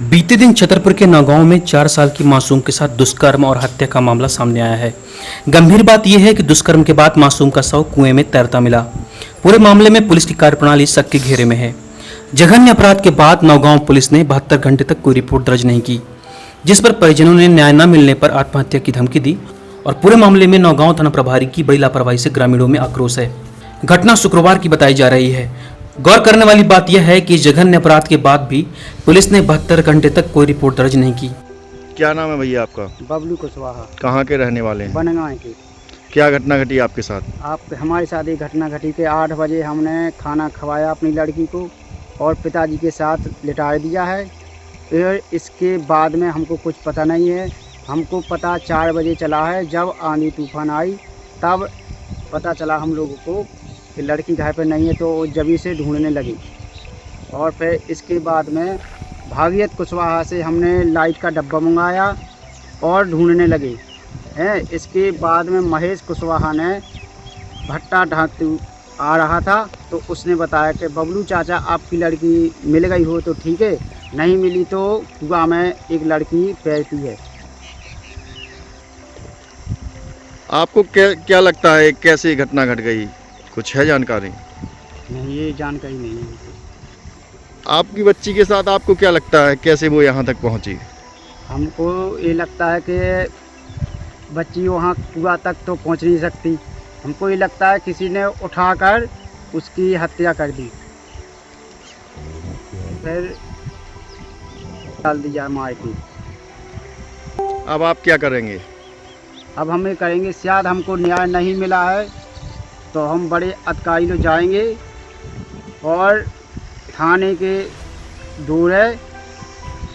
बीते दिन छतरपुर के नौगांव में 4 साल की मासूम के साथ दुष्कर्म और हत्या का मामला सामने आया है। गंभीर बात यह है कि दुष्कर्म के बाद मासूम का शव कुएं में तैरता मिला। पूरे मामले में पुलिस की कार्यप्रणाली शक के घेरे में है। जघन्य अपराध के बाद नौगांव पुलिस ने 72 घंटे तक कोई रिपोर्ट दर्ज नहीं की, जिस पर परिजनों ने न्याय न मिलने पर आत्महत्या की धमकी दी और पूरे मामले में नौगांव थाना प्रभारी की बड़ी लापरवाही से ग्रामीणों में आक्रोश है। घटना शुक्रवार की बताई जा रही है। गौर करने वाली बात यह है कि जघन्य अपराध के बाद भी पुलिस ने 72 घंटे तक कोई रिपोर्ट दर्ज नहीं की। क्या नाम है भैया आपका? बबलू कुशवाहा, कहाँ के रहने वाले हैं? बनगांव के। क्या घटना घटी आपके साथ? हमारे साथ एक घटना घटी कि 8 बजे हमने खाना खवाया अपनी लड़की को और पिताजी के साथ लिटा दिया है। फिर इसके बाद में हमको कुछ पता नहीं है। हमको पता 4 बजे चला है, जब आंधी तूफान आई तब पता चला हम लोगों को कि लड़की घर पर नहीं है, तो जभी से ढूंढने लगी। और फिर इसके बाद में भागीरथ कुशवाहा से हमने लाइट का डब्बा मंगाया और ढूंढने लगे हैं। इसके बाद में महेश कुशवाहा ने भट्टा ढांकते आ रहा था, तो उसने बताया कि बबलू चाचा आपकी लड़की मिल गई हो तो ठीक है, नहीं मिली तो कुआं में एक लड़की तैरती है। आपको क्या लगता है कैसे घटना घट गई? कुछ है जानकारी? नहीं, ये जानकारी नहीं है। आपकी बच्ची के साथ आपको क्या लगता है कैसे वो यहाँ तक पहुँची? हमको ये लगता है कि बच्ची वहाँ कुआं तक तो पहुँच नहीं सकती। हमको ये लगता है किसी ने उठाकर उसकी हत्या कर दी, फिर डाल दिया मार के। अब आप क्या करेंगे? अब हम ये करेंगे, शायद हमको न्याय नहीं मिला है तो हम बड़े अधिकारी लोग जाएंगे और थाने के दूरे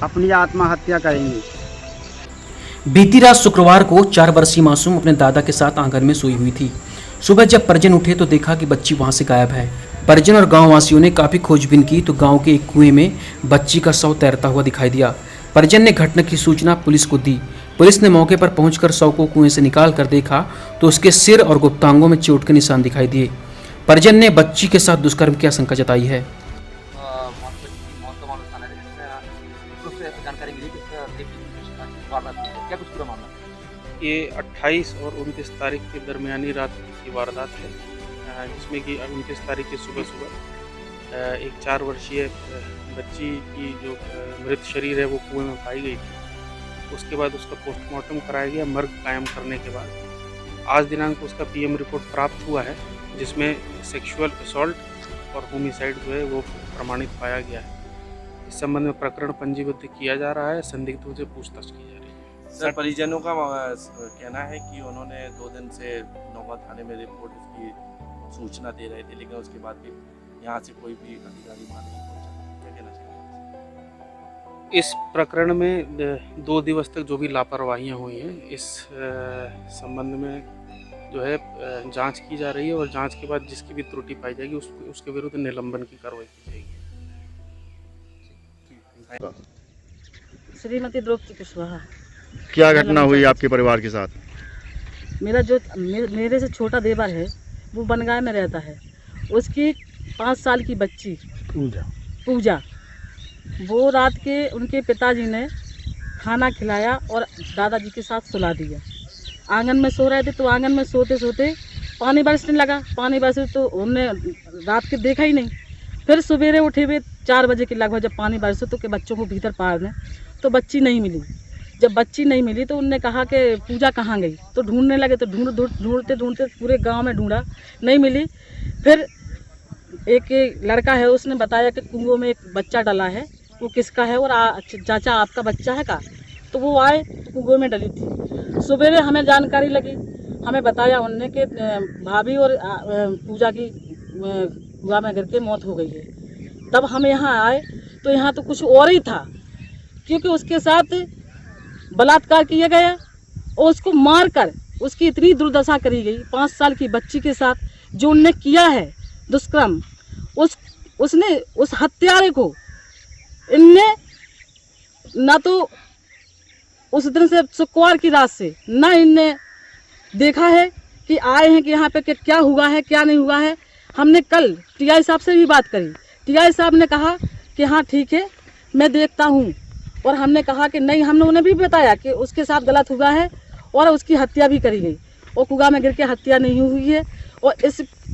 अपनी आत्महत्या करेंगे। बीती रात शुक्रवार को 4 वर्षीय मासूम अपने दादा के साथ आंगन में सोई हुई थी। सुबह जब परिजन उठे तो देखा कि बच्ची वहां से गायब है। परिजन और गांव वासियों ने काफी खोजबीन की तो गांव के एक कुएं में बच्ची का शव तैरता हुआ दिखाई दिया। परिजन ने घटना की सूचना पुलिस को दी। पुलिस ने मौके पर पहुंचकर शव को कुएं से निकाल कर देखा तो उसके सिर और गुप्तांगों में चोट के निशान दिखाई दिए। परिजन ने बच्ची के साथ दुष्कर्म की आशंका जताई है। ये 28 और 29 तारीख के दरमियानी रात की वारदात है, जिसमें कि 29 तारीख की सुबह एक 4 वर्षीय बच्ची की जो मृत शरीर है वो कुएं में पाई गई थी। उसके बाद उसका पोस्टमार्टम कराया गया। मर्ग कायम करने के बाद आज दिनांक उसका पीएम रिपोर्ट प्राप्त हुआ है, जिसमें सेक्सुअल असॉल्ट और होमिसाइड जो है वो प्रमाणित पाया गया है। इस संबंध में प्रकरण पंजीबद्ध किया जा रहा है। संदिग्धों से पूछताछ की जा रही है। सर, परिजनों का कहना है कि उन्होंने 2 दिन से नौगांव थाने में रिपोर्ट की सूचना दे रहे थे, लेकिन उसके बाद भी यहाँ से कोई भी अधिकारी वहाँ नहीं पहुँचा। क्या कहना चाहिए? इस प्रकरण में 2 दिवस तक जो भी लापरवाहियाँ हुई हैं, इस संबंध में जो है जांच की जा रही है और जांच के बाद जिसकी भी त्रुटि पाई जाएगी उसके विरुद्ध निलंबन की कार्रवाई की जाएगी। श्रीमती द्रौपदी कुशवाहा। क्या घटना हुई आपके परिवार के साथ? मेरे से छोटा देवर है, वो बनगांव में रहता है। उसकी 5 साल की बच्ची पूजा, वो रात के उनके पिताजी ने खाना खिलाया और दादाजी के साथ सुला दिया। आंगन में सो रहे थे तो आंगन में सोते सोते पानी बरसने लगा। पानी बरसे तो उन्होंने रात के देखा ही नहीं। फिर सवेरे उठे हुए 4 बजे के लगभग जब पानी बरसे तो कि बच्चों को भीतर पारने, तो बच्ची नहीं मिली। जब बच्ची नहीं मिली तो उनने कहा कि पूजा कहाँ गई, तो ढूंढने लगे। तो ढूंढते ढूंढते पूरे गांव में ढूंढा, नहीं मिली। फिर एक लड़का है, उसने बताया कि कुएं में एक बच्चा डला है, वो किसका है और चाचा आपका बच्चा है का? तो वो आए, कुएं में डली थी। सवेरे हमें जानकारी लगी, हमें बताया उनने कि भाभी और पूजा की कुआं में गिर के मौत हो गई है। तब हम यहाँ आए तो यहाँ तो कुछ और ही था, क्योंकि उसके साथ बलात्कार किया गया और उसको मारकर उसकी इतनी दुर्दशा करी गई। 5 साल की बच्ची के साथ जो उनने किया है दुष्कर्म, उसने उस हत्यारे को इनने ना तो उस दिन से शुक्रवार की रात से ना इनने देखा है कि आए हैं कि यहाँ पे क्या हुआ है क्या नहीं हुआ है। हमने कल टीआई साहब से भी बात करी। टीआई साहब ने कहा कि हाँ ठीक है, मैं देखता हूँ। और हमने कहा कि नहीं, हमने उन्हें भी बताया कि उसके साथ गलत हुआ है और उसकी हत्या भी करी गई और कुआं में गिर के हत्या नहीं हुई है। और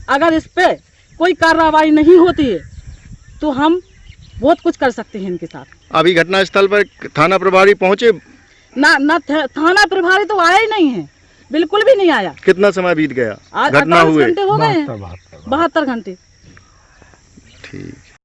अगर इस पे कोई कार्रवाई नहीं होती है तो हम बहुत कुछ कर सकते हैं इनके साथ। अभी घटनास्थल पर थाना प्रभारी पहुंचे? ना थाना प्रभारी तो आया ही नहीं है, बिल्कुल भी नहीं आया। कितना समय बीत गया आज घटना 48 हुए? घंटे हो गए हैं, 72 घंटे। ठीक।